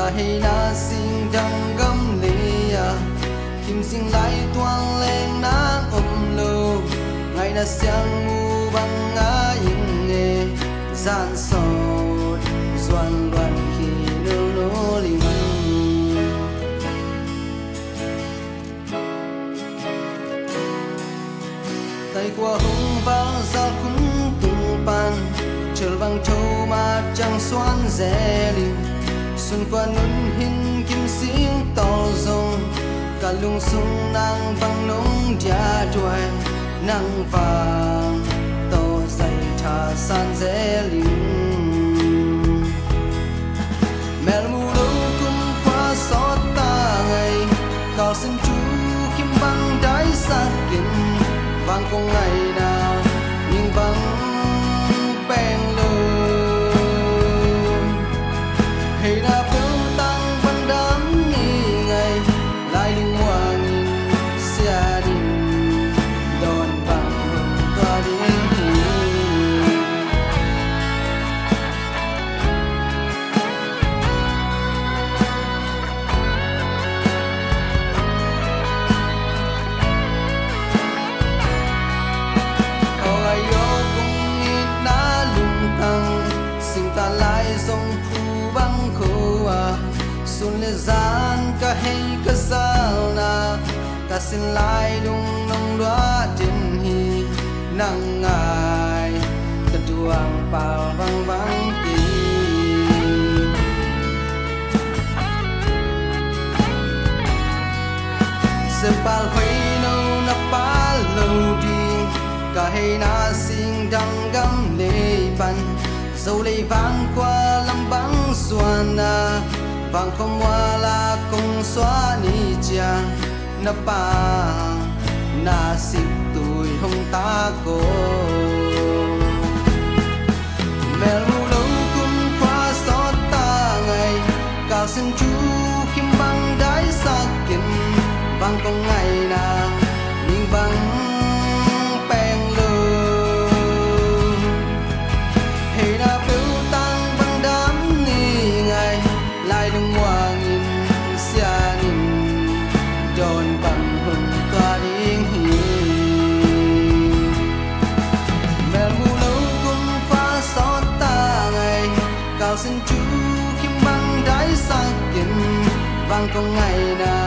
cả hay na sinh đăng gấm lìa kim sinh lại toan lên nắng ôm lâu ngày na sáng ngu bằng ngã yên nghe gian sầu doan loạn khi lưu lúa lim tay qua hung vang ra cũng tung pan chờ vang châu mà chẳng xoan rẽ linh xuân qua núi hin kim sinh to rồng cả lung sung nàng vang nông gia chuối nàng vàng to dày trà san rẽ linh mẹ mù lâu cũng qua xót ta ngày cao sinh chú kim băng đáy xa kinh vang con ngày nào nhưng vắng bèn lời hay là phương tăng văn đám nghi ngày lại linh hoa nghìn gia đình đòn bằng hồng toa đến xuân lê gian cả hay cả sao na cả xin lại lung nông đoá trên hi nắng ngài cả chuang bao vang vang kỳ se pal khui nâu na pa lâu đi cả hay na sinh đăng gấm lê pan dâu lê vang qua lâm băng xuân na vang không hoa là công xóa ni cha na pa na xịp tuổi hồng ta cô mẹ lu lâu cũng qua xót ta ngày cao sinh chú kim băng đáy xa kinh vang công ngày nào nhưng vang bèn lơ hay là biểu tăng băng đám ni ngày lại đừng hoa nghìn xa ninh đồn bằng hồng toa đến hi mẹ mù lâu cũng qua xót ta ngày cao sinh chú kim băng đáy xa kinh vang công ngày nào